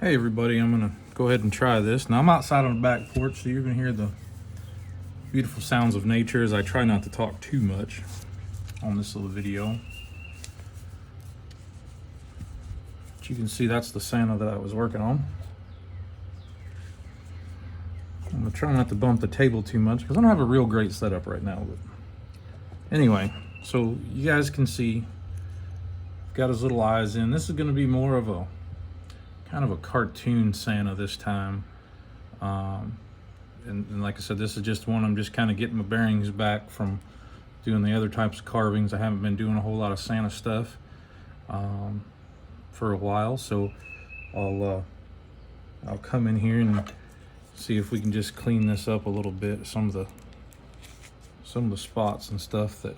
Hey everybody, I'm gonna go ahead and try this. Now I'm outside on the back porch, so you're gonna hear the beautiful sounds of nature as I try not to talk too much on this little video. But you can see that's the Santa that I was working on. I'm gonna try not to bump the table too much because I don't have a real great setup right now. But anyway, so you guys can see, got his little eyes in. This is gonna be more of a kind of a cartoon Santa this time. And like I said, this is just one I'm just kind of getting my bearings back from doing the other types of carvings. I haven't been doing a whole lot of Santa stuff for a while, so I'll come in here and see if we can just clean this up a little bit. Some of the spots and stuff that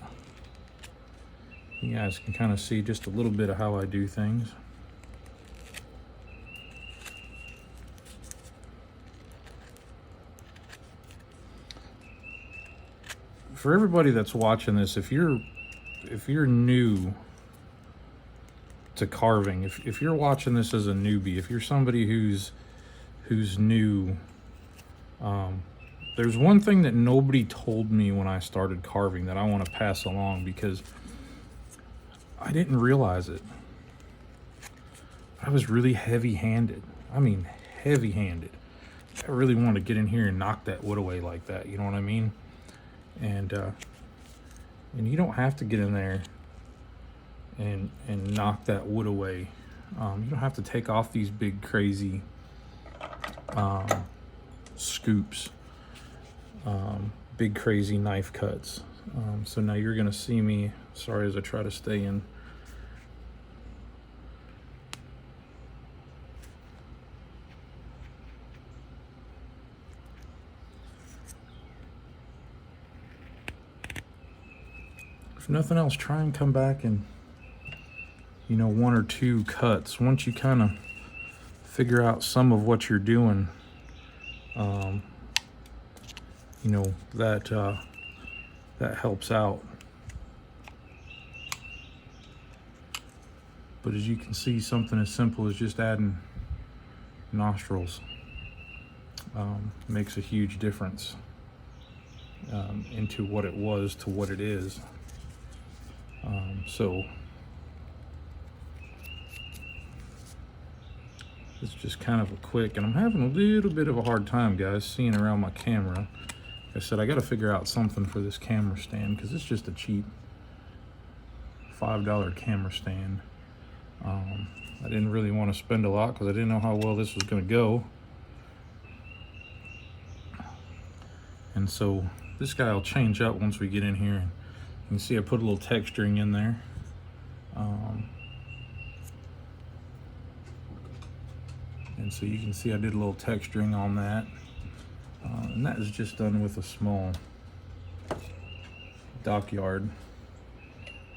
you guys can kind of see just a little bit of how I do things. For everybody that's watching this, if you're new to carving, if you're watching this as a newbie, if you're somebody who's new, there's one thing that nobody told me when I started carving that I want to pass along because I didn't realize it. I was really heavy-handed. I mean, heavy-handed. I really wanted to get in here and knock that wood away like that. You know what I mean? And you don't have to get in there and knock that wood away. You don't have to take off these big crazy scoops, big crazy knife cuts. So now you're gonna see me, sorry, as I try to stay in. If nothing else, try and come back and, you know, one or two cuts. Once you kind of figure out some of what you're doing, you know, that helps out. But as you can see, something as simple as just adding nostrils makes a huge difference into what it was to what it is. So it's just kind of a quick, and I'm having a little bit of a hard time, guys, seeing around my camera. Like I said, I got to figure out something for this camera stand because it's just a cheap $5 camera stand. I didn't really want to spend a lot because I didn't know how well this was going to go. And so this guy will change up once we get in here. And you can see I put a little texturing in there. And so you can see I did a little texturing on that. And that is just done with a small dockyard.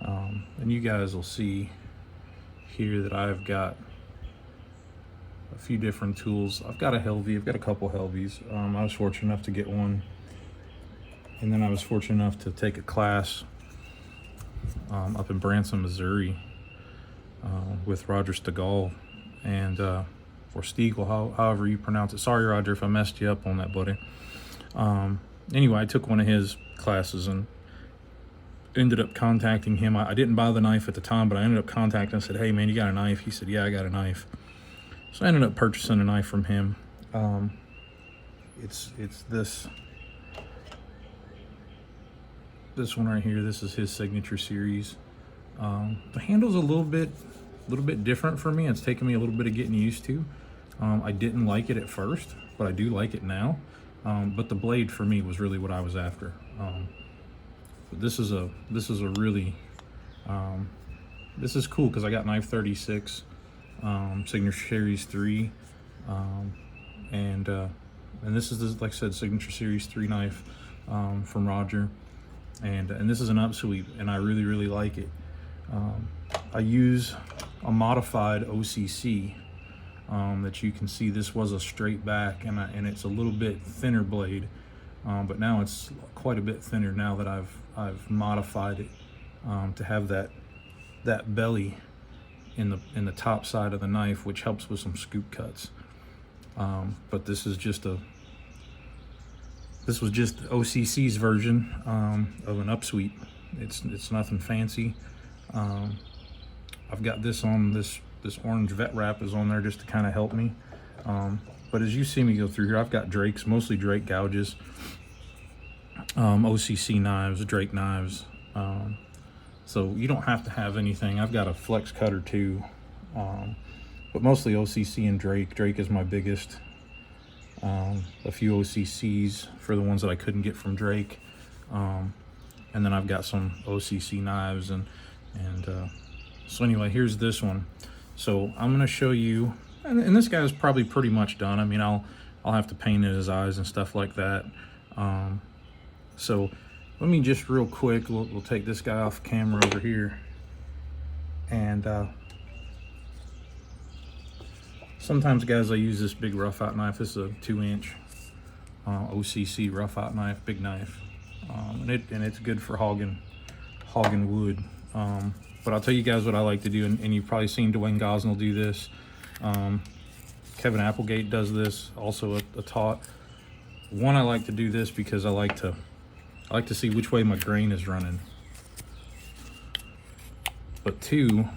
And you guys will see here that I've got a few different tools. I've got a Helvy, I've got a couple Helvies. I was fortunate enough to get one. And then I was fortunate enough to take a class up in Branson, Missouri with Roger Stegall and or Stiegel, however you pronounce it. Sorry, Roger, if I messed you up on that, buddy. Anyway, I took one of his classes and ended up contacting him. I didn't buy the knife at the time, but I ended up contacting him and said, hey, man, you got a knife? He said, yeah, I got a knife. So I ended up purchasing a knife from him. It's this one right here. This is his signature series. The handle's a little bit different for me. It's taken me a little bit of getting used to. I didn't like it at first, but I do like it now. But the blade for me was really what I was after. But this is a really this is cool because I got knife 36, signature series 3, and this is the, like I said, signature series 3 knife from Roger, and this is an upsweep, and I really like it. I use a modified OCC that you can see. This was a straight back, and it's a little bit thinner blade, but now it's quite a bit thinner now that I've modified it to have that belly in the top side of the knife, which helps with some scoop cuts. But this was just OCC's version of an upsweep. It's nothing fancy. I've got this on this orange vet wrap is on there just to kind of help me. But as you see me go through here, I've got Drakes, mostly Drake gouges, OCC knives, Drake knives. So you don't have to have anything. I've got a flex cutter too, but mostly OCC and Drake. Drake is my biggest. A few OCCs for the ones that I couldn't get from Drake, and then I've got some OCC knives, and so anyway, here's this one. So I'm going to show you, and this guy's probably pretty much done. I mean, I'll have to paint his eyes and stuff like that. So let me just real quick, we'll take this guy off camera over here, and sometimes, guys, I use this big rough out knife. This is a 2-inch OCC rough out knife, big knife, and it's good for hogging wood. But I'll tell you guys what I like to do, and you've probably seen Dwayne Gosnell do this. Kevin Applegate does this, also a taught. One, I like to do this because I like to see which way my grain is running. But two,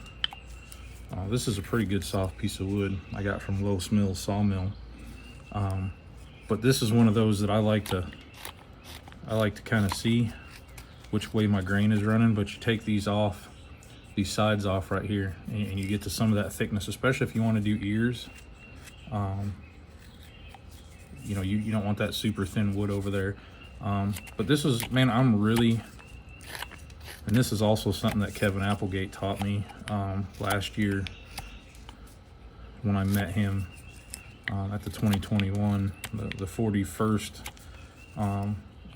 this is a pretty good soft piece of wood I got from Los Mills Sawmill. But this is one of those that I like to kind of see which way my grain is running. But you take these sides off right here, and you get to some of that thickness, especially if you want to do ears. You know, you don't want that super thin wood over there. But this is, man, and this is also something that Kevin Applegate taught me last year when I met him at the 2021, the 41st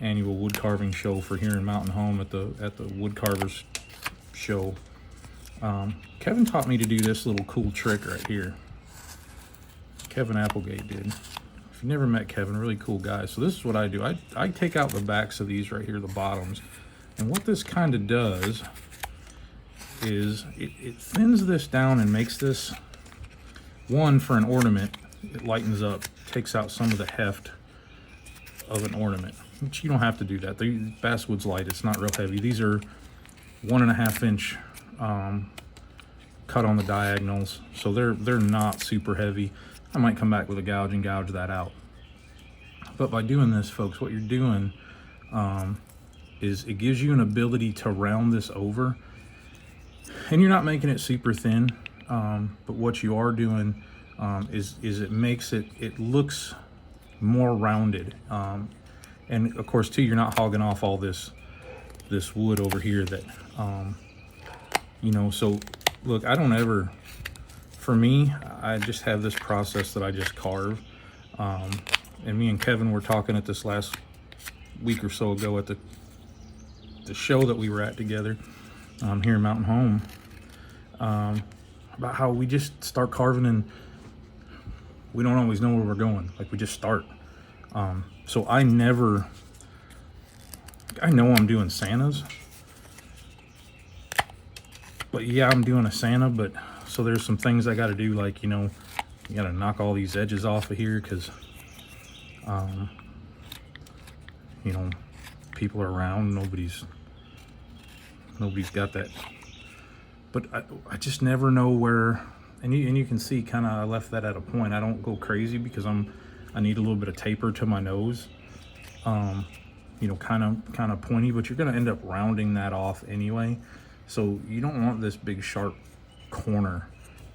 annual wood carving show for here in Mountain Home at the Wood Carvers show. Kevin taught me to do this little cool trick right here. Kevin Applegate did. If you never met Kevin, really cool guy. So this is what I do. I take out the backs of these right here, the bottoms. And what this kind of does is it thins this down and makes this, one, for an ornament, it lightens up, takes out some of the heft of an ornament, which you don't have to do that. The basswood's light, it's not real heavy. These are 1.5 inch cut on the diagonals, so they're not super heavy. I might come back with a gouge and gouge that out. But by doing this, folks, what you're doing is it gives you an ability to round this over, and you're not making it super thin, but what you are doing is it makes it looks more rounded, and of course too, you're not hogging off all this wood over here that you know. So look, I don't ever, for me, I just have this process that I just carve, and me and Kevin were talking at this last week or so ago at the show that we were at together here in Mountain Home, about how we just start carving and we don't always know where we're going. Like, we just start. So I know I'm doing Santas, but yeah, I'm doing a Santa, but so there's some things I got to do, like, you know, you got to knock all these edges off of here because you know, people are around, nobody's got that. But I just never know where, and you can see kind of I left that at a point. I don't go crazy because I need a little bit of taper to my nose, you know, kind of pointy, but you're going to end up rounding that off anyway, so you don't want this big sharp corner.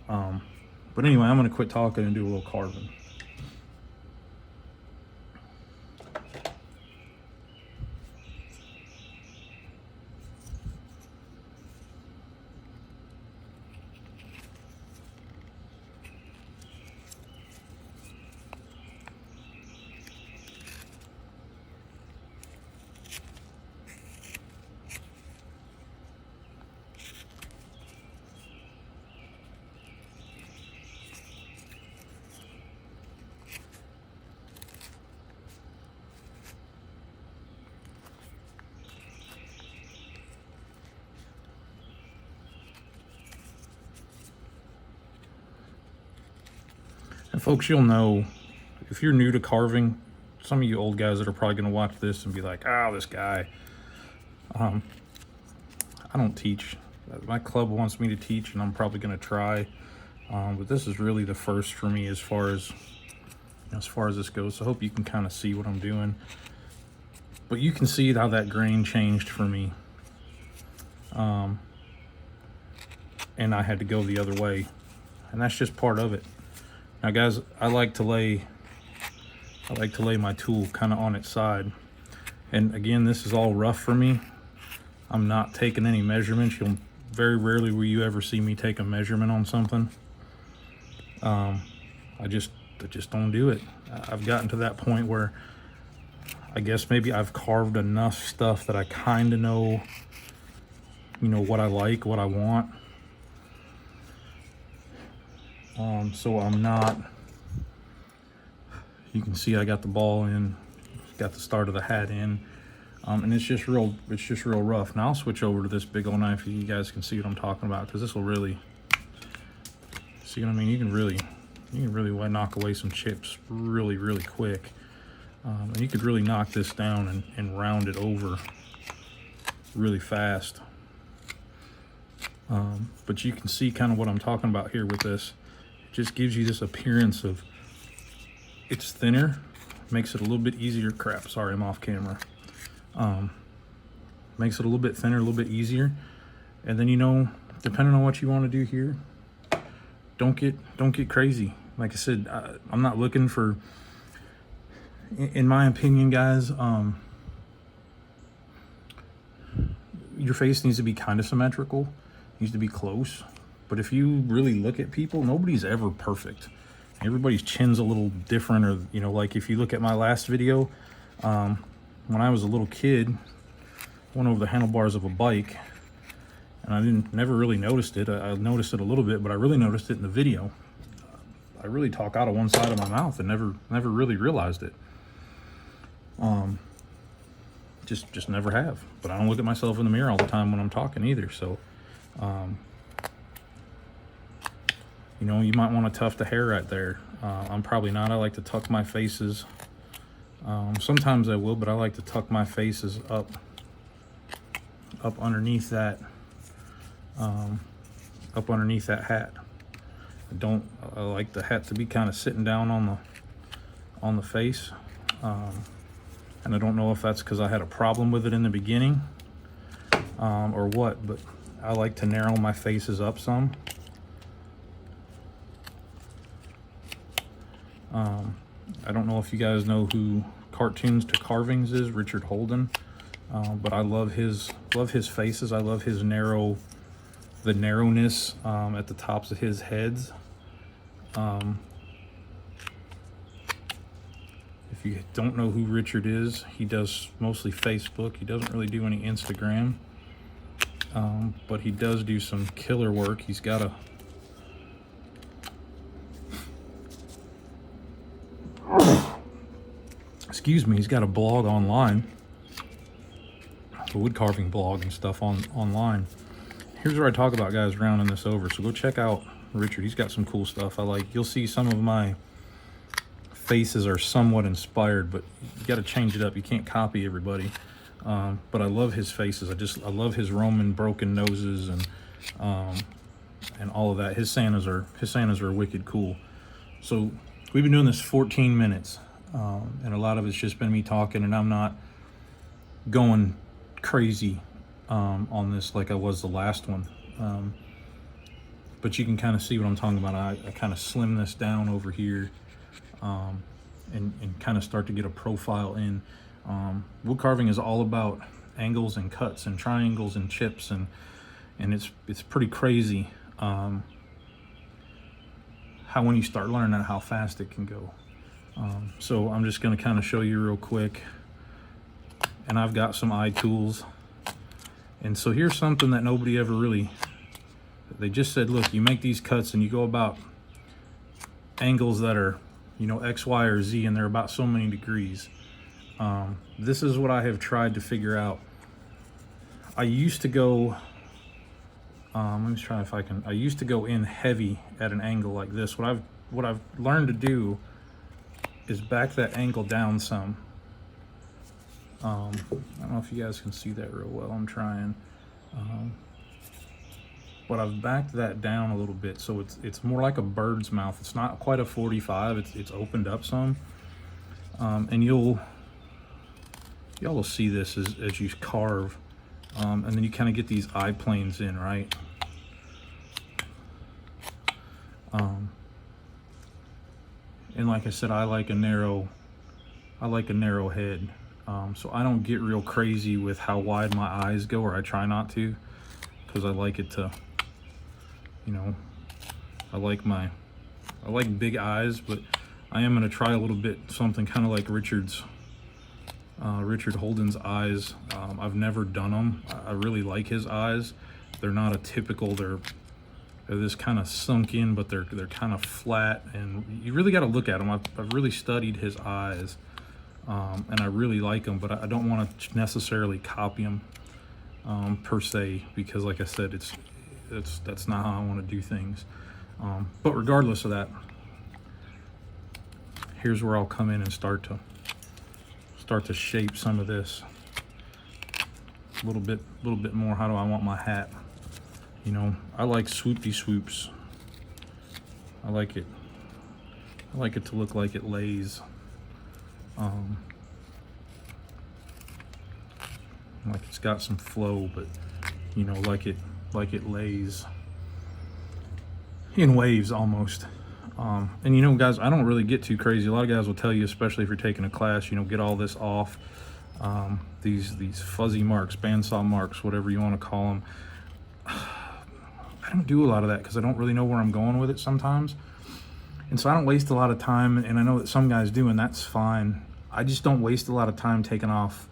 But anyway, I'm going to quit talking and do a little carving. And folks, you'll know, if you're new to carving, some of you old guys that are probably going to watch this and be like, oh, this guy. I don't teach. My club wants me to teach, and I'm probably going to try. But this is really the first for me as far as this goes. So I hope you can kind of see what I'm doing. But you can see how that grain changed for me. And I had to go the other way. And that's just part of it. Now guys, I like to lay my tool kind of on its side. And again, this is all rough for me. I'm not taking any measurements. You'll very rarely will you ever see me take a measurement on something. I just don't do it. I've gotten to that point where I guess maybe I've carved enough stuff that I kind of know, what I like, what I want. So I'm not, you can see I got the ball in, got the start of the hat in, and it's just real rough. Now I'll switch over to this big old knife so you guys can see what I'm talking about, because this will really, see what I mean? You can really knock away some chips really quick. And you could really knock this down and round it over really fast. But you can see kind of what I'm talking about here with this. It just gives you this appearance of, it's thinner, makes it a little bit easier. Crap, sorry, I'm off camera. Makes it a little bit thinner, a little bit easier. And then, depending on what you want to do here, don't get crazy. Like I said, I'm not looking for, in my opinion, guys, your face needs to be kind of symmetrical, needs to be close. But if you really look at people, nobody's ever perfect. Everybody's chin's a little different, or, like if you look at my last video, when I was a little kid, I went over the handlebars of a bike, and I never really noticed it. I noticed it a little bit, but I really noticed it in the video. I really talk out of one side of my mouth and never really realized it. Just never have. But I don't look at myself in the mirror all the time when I'm talking either. So, you might want to tuft the hair right there. I'm probably not. I like to tuck my faces. Sometimes I will, but I like to tuck my faces up underneath that, hat. I like the hat to be kind of sitting down on the face. And I don't know if that's because I had a problem with it in the beginning, or what, but I like to narrow my faces up some. I don't know if you guys know who Cartoons to Carvings is, Richard Holden, but I love his faces. I love his the narrowness at the tops of his heads. If you don't know who Richard is, he does mostly Facebook. He doesn't really do any Instagram, but he does do some killer work. He's got a he's got a blog online, a wood carving blog and stuff online. Here's where I talk about guys rounding this over, so go check out Richard. He's got some cool stuff I like. You'll see some of my faces are somewhat inspired, but you got to change it up. You can't copy everybody. But I love his faces. I love his Roman broken noses and all of that. His Santas are wicked cool. So we've been doing this 14 minutes, and a lot of it's just been me talking, and I'm not going crazy on this like I was the last one. But you can kind of see what I'm talking about. I kind of slim this down over here, and kind of start to get a profile in. Wood carving is all about angles and cuts and triangles and chips, and it's pretty crazy how when you start learning that, how fast it can go. So I'm just going to kind of show you real quick, and I've got some eye tools. And so here's something that nobody ever really, they just said, look, you make these cuts and you go about angles that are, X, Y, or Z, and they're about so many degrees. This is what I have tried to figure out. I used to go, let me try if I can, I used to go in heavy at an angle like this. What I've what I've learned to do is back that angle down some. I don't know if you guys can see that real well. I'm trying. But I've backed that down a little bit, so it's more like a bird's mouth. It's not quite a 45. It's opened up some, and y'all will see this as you carve, and then you kind of get these eye planes in, right? And like I said, I like a narrow head, so I don't get real crazy with how wide my eyes go, or I try not to, because I like it to, you know, I like big eyes, but I am going to try a little bit something kind of like Richard Holden's eyes. I've never done them. I really like his eyes. They're not a typical, they're this kind of sunk in, but they're kind of flat, and you really got to look at them. I've really studied his eyes, and I really like them, but I don't want to necessarily copy them per se, because like I said, that's not how I want to do things. But regardless of that, here's where I'll come in and start to shape some of this a little bit more. How do I want my hat? You know, I like swoopy swoops. I like it to look like it lays. Like it's got some flow, but you know, like it lays in waves almost. And you know, guys, I don't really get too crazy. A lot of guys will tell you, especially if you're taking a class, you know, get all this off. These fuzzy marks, bandsaw marks, whatever you want to call them. I don't do a lot of that because I don't really know where I'm going with it sometimes. And so I don't waste a lot of time, and I know that some guys do, and that's fine. I just don't waste a lot of time taking off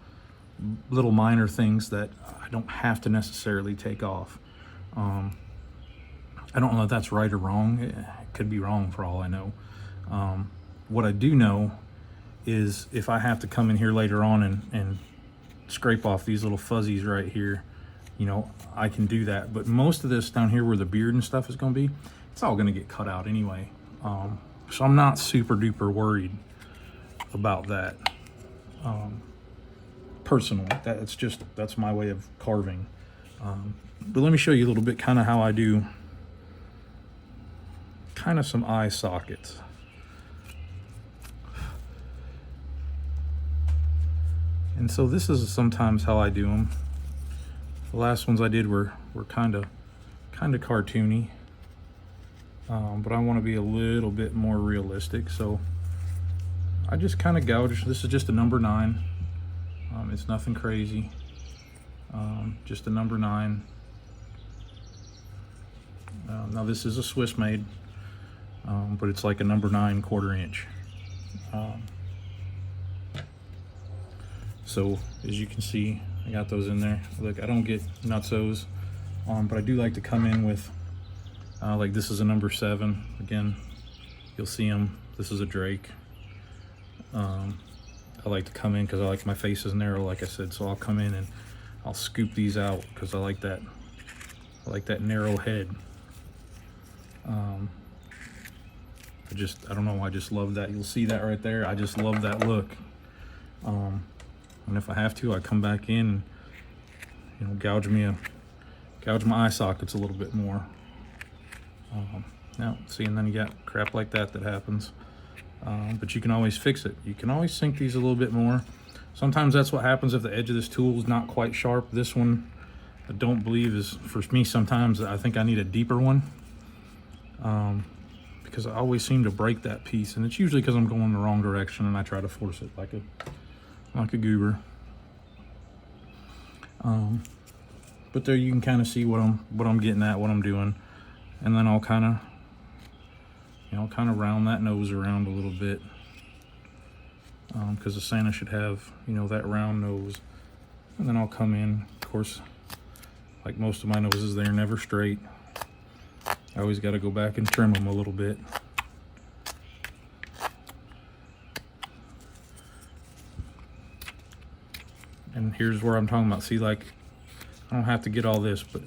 little minor things that I don't have to necessarily take off. I don't know if that's right or wrong. It could be wrong for all I know. What I do know is if I have to come in here later on and scrape off these little fuzzies right here, you know, I can do that. But most of this down here where the beard and stuff is going to be, it's all going to get cut out anyway. So I'm not super duper worried about that. Personally, that's my way of carving. But let me show you a little bit kind of how I do kind of some eye sockets. And so this is sometimes how I do them. The last ones I did were kind of cartoony, but I want to be a little bit more realistic. So I just kind of gouge. This is just a number 9. It's nothing crazy. Just a number 9. Now this is a Swiss made, but it's like a number 9 1/4 inch. So as you can see, I got those in there. Look, I don't get nutsos, but I do like to come in with, like this is a number 7. Again, you'll see them. This is a Drake. I like to come in because I like my face is narrow, like I said. So I'll come in and I'll scoop these out because I like that narrow head. I don't know. I just love that. You'll see that right there. I just love that look. And if I have to, I come back in and, you know, gouge my eye sockets a little bit more. Now, see, and then you got crap like that happens. But you can always fix it. You can always sink these a little bit more. Sometimes that's what happens if the edge of this tool is not quite sharp. This one, I don't believe is, for me, sometimes I think I need a deeper one. Because I always seem to break that piece, and it's usually because I'm going the wrong direction and I try to force it like a goober. But there you can kind of see what I'm getting at, what I'm doing, and then I'll kind of round that nose around a little bit, because the Santa should have, you know, that round nose. And then I'll come in, of course, like most of my noses, they're never straight. I always got to go back and trim them a little bit. And here's where I'm talking about. See, like, I don't have to get all this, but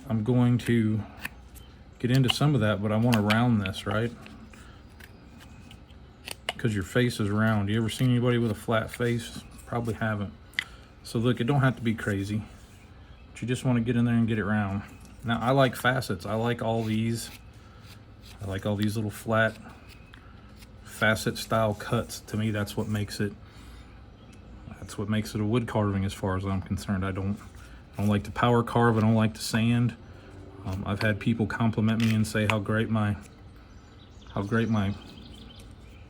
I'm going to get into some of that, but I want to round this, right? Because your face is round. You ever seen anybody with a flat face? Probably haven't. So look, it don't have to be crazy, but you just want to get in there and get it round. Now I like facets. I like all these. I like all these little flat facet style cuts. To me, that's what makes it. That's what makes it a wood carving, as far as I'm concerned. I don't like to power carve. I don't like to sand. I've had people compliment me and say how great my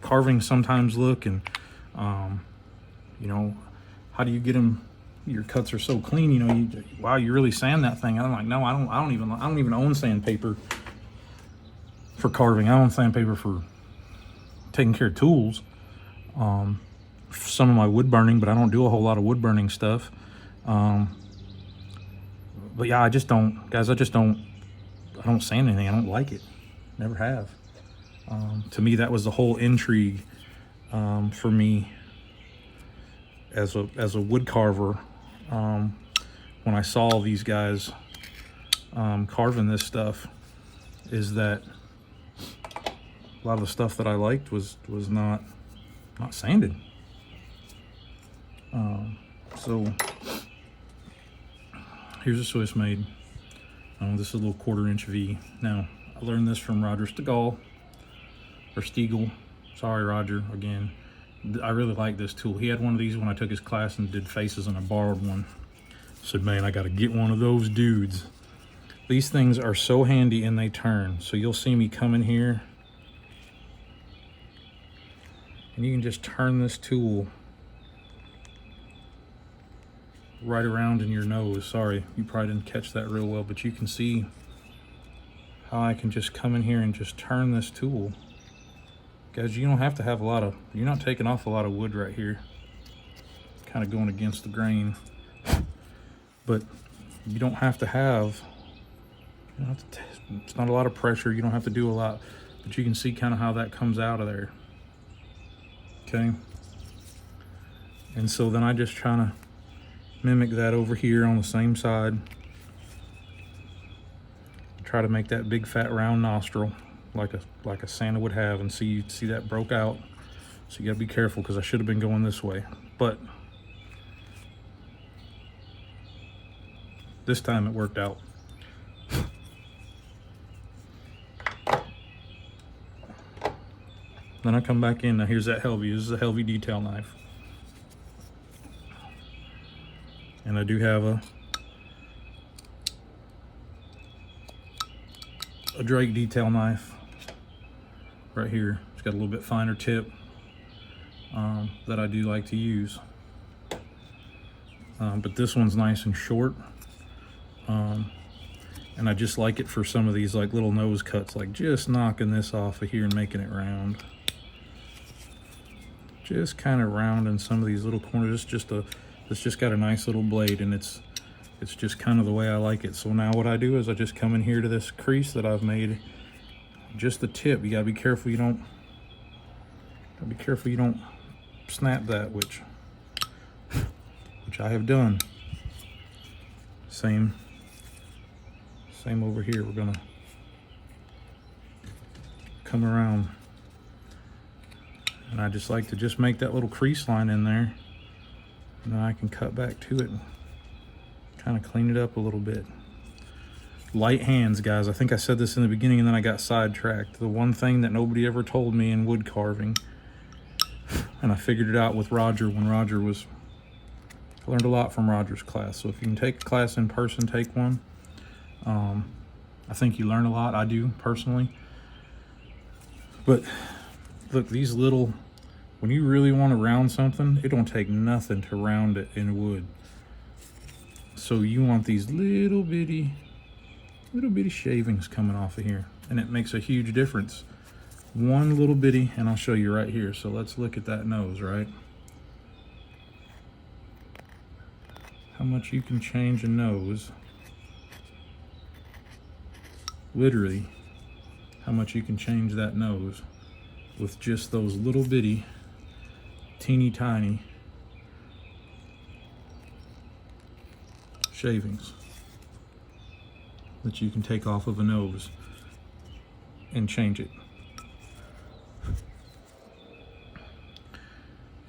carvings sometimes look, and you know, how do you get them? Your cuts are so clean. You know, wow, you really sand that thing. I'm like, no, I don't even own sandpaper for carving. I own sandpaper for taking care of tools. Some of my wood burning, but I don't do a whole lot of wood burning stuff. But yeah, I just don't, guys. I don't sand anything. I don't like it. Never have. To me, that was the whole intrigue for me as a wood carver. When I saw these guys carving this stuff, is that a lot of the stuff that I liked was not sanded. So here's a Swiss made. This is a little 1/4 inch V. Now, I learned this from Roger Stegall, or Stiegel. Sorry, Roger, again. I really like this tool. He had one of these when I took his class and did faces, and I borrowed one. Said, man, I got to get one of those dudes. These things are so handy, and they turn. So you'll see me come in here, and you can just turn this tool right around in your nose. Sorry, you probably didn't catch that real well, but you can see how I can just come in here and just turn this tool. Guys, you don't have to have you're not taking off a lot of wood right here. Kind of going against the grain. But you don't have to have, it's not a lot of pressure. You don't have to do a lot, but you can see kind of how that comes out of there. Okay. And so then I just try to mimic that over here on the same side. Try to make that big fat round nostril like a Santa would have, and see that broke out. So you gotta be careful, because I should have been going this way, but this time it worked out. Then I come back in. Now here's that Helvy. This is a Helvy detail knife, and I do have a Drake detail knife right here. It's got a little bit finer tip that I do like to use, but this one's nice and short, and I just like it for some of these like little nose cuts, like just knocking this off of here and making it round, just kind of rounding some of these little corners. It's just got a nice little blade, and it's just kind of the way I like it. So now what I do is I just come in here to this crease that I've made, just the tip. You gotta be careful you don't snap that, which I have done. Same over here. We're gonna come around, and I just like to just make that little crease line in there, and then I can cut back to it and kind of clean it up a little bit. Light hands, guys. I think I said this in the beginning and then I got sidetracked. The one thing that nobody ever told me in wood carving, and I figured it out with Roger when Roger was, I learned a lot from Roger's class. So if you can take a class in person, take one. I think you learn a lot. I do personally. But look, these little, when you really want to round something, it don't take nothing to round it in wood. So you want these little bitty shavings coming off of here, and it makes a huge difference. One little bitty, and I'll show you right here. So let's look at that nose, right? How much you can change a nose. Literally, how much you can change that nose with just those little bitty, teeny tiny shavings that you can take off of a nose. and change it.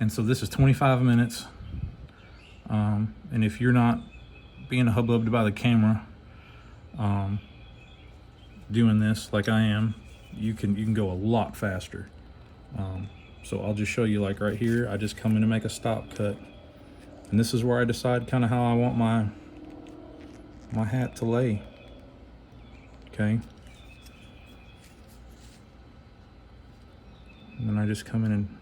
And so this is 25 minutes. And if you're not being hubbubbed by the camera, doing this like I am, you can go a lot faster. So I'll just show you, like right here, I just come in and make a stop cut. And this is where I decide kind of how I want my hat to lay. Okay. And then I just come in and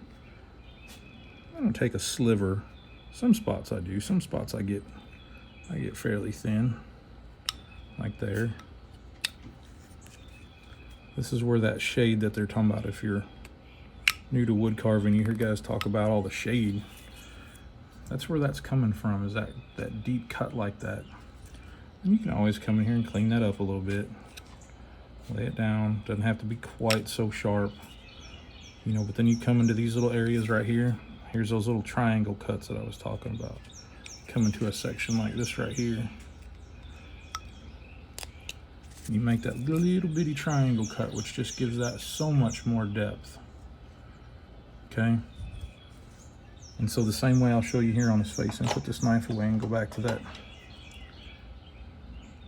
I don't take a sliver. Some spots I do, some spots I get fairly thin, like there. This is where that shade that they're talking about, if you're new to wood carving, you hear guys talk about all the shade. That's where that's coming from, is that deep cut like that. And you can always come in here and clean that up a little bit. Lay it down, doesn't have to be quite so sharp. You know, but then you come into these little areas right here. Here's those little triangle cuts that I was talking about. Come into a section like this right here. You make that little bitty triangle cut, which just gives that so much more depth. Okay? And so the same way I'll show you here on his face, and put this knife away and go back to that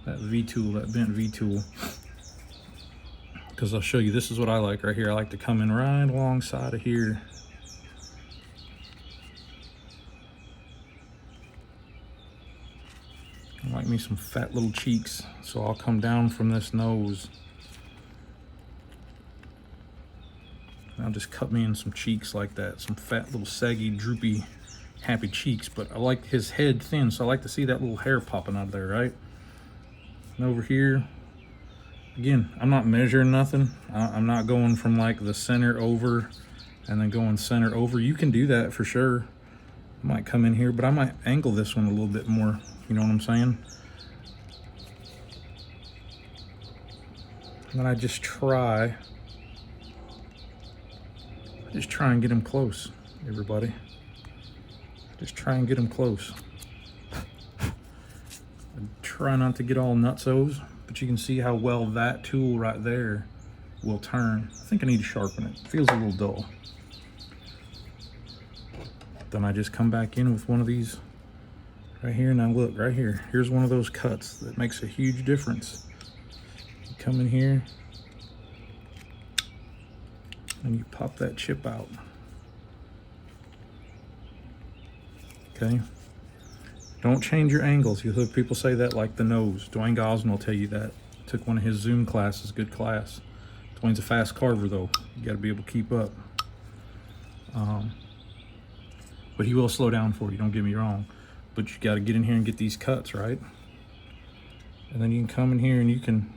V-tool, that bent V-tool. Because I'll show you, this is what I like right here. I like to come in right alongside of here. I like me some fat little cheeks, so I'll come down from this nose. And I'll just cut me in some cheeks like that, some fat little saggy, droopy, happy cheeks. But I like his head thin, so I like to see that little hair popping out of there, right? And over here, again, I'm not measuring nothing. I'm not going from like the center over and then going center over. You can do that for sure. I might come in here, but I might angle this one a little bit more. You know what I'm saying? And then I just try and get him close, everybody. Just try and get him close. I try not to get all nutsos, but you can see how well that tool right there will turn. I think I need to sharpen it. It feels a little dull. Then I just come back in with one of these right here. Now look, right here. Here's one of those cuts that makes a huge difference. You come in here and you pop that chip out. Okay? Don't change your angles. You'll hear people say that, like the nose. Dwayne Gosling will tell you that. Took one of his Zoom classes, good class. Dwayne's a fast carver though. You gotta be able to keep up. But he will slow down for you, don't get me wrong. But you gotta get in here and get these cuts, right? And then you can come in here and you can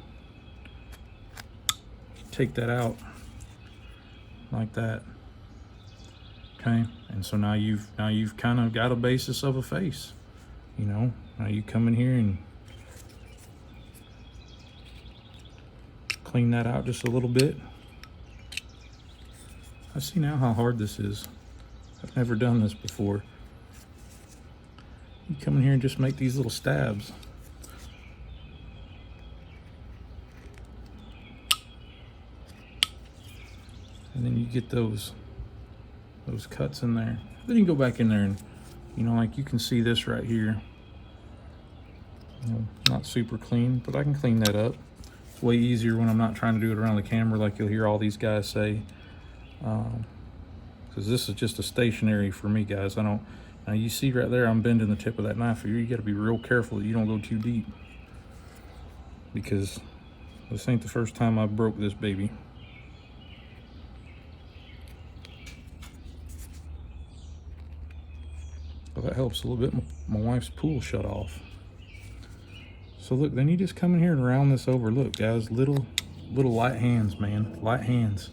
take that out like that. Okay, and so now you've kind of got a basis of a face. You know, now you come in here and clean that out just a little bit. I see now how hard this is. I've never done this before. You come in here and just make these little stabs. And then you get those cuts in there. Then you go back in there and, you know, like you can see this right here. You know, not super clean, but I can clean that up. It's way easier when I'm not trying to do it around the camera like you'll hear all these guys say. Because this is just a stationary for me, guys. Now you see right there, I'm bending the tip of that knife. You got to be real careful that you don't go too deep, because this ain't the first time I broke this baby. Well, that helps a little bit. My wife's pool shut off. So look, then you just come in here and round this over. Look, guys, little light hands, man, light hands.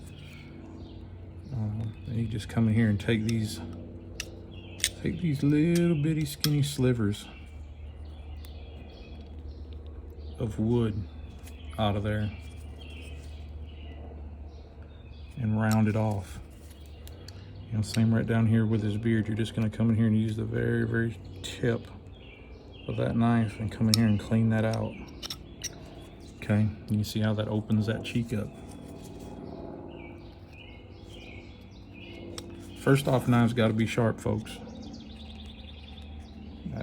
Then you just come in here and take these little bitty skinny slivers of wood out of there and round it off. You know, same right down here with his beard. You're just gonna come in here and use the very, very tip of that knife and come in here and clean that out. Okay, and you see how that opens that cheek up. First off, knives got to be sharp, folks.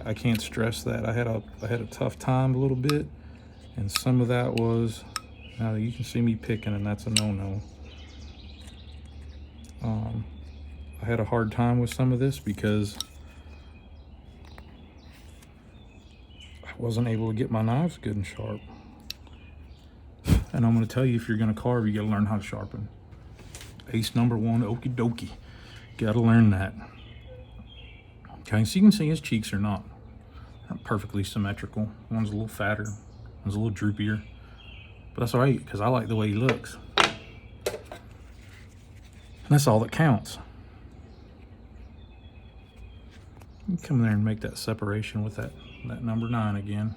I can't stress that. I had a tough time a little bit, and some of that was, now you can see me picking, and that's a no-no. I had a hard time with some of this because I wasn't able to get my knives good and sharp. And I'm going to tell you, if you're going to carve, you got to learn how to sharpen. Ace number one, okie dokie. Got to learn that. Okay, so you can see his cheeks are not perfectly symmetrical. One's a little fatter, one's a little droopier. But that's all right, because I like the way he looks. And that's all that counts. You come there and make that separation with that number 9 again.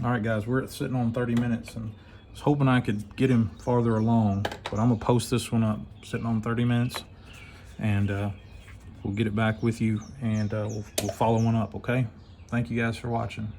All right, guys, we're sitting on 30 minutes, and I was hoping I could get him farther along, but I'm gonna post this one up, sitting on 30 minutes, and we'll get it back with you, and we'll follow one up, okay? Thank you guys for watching.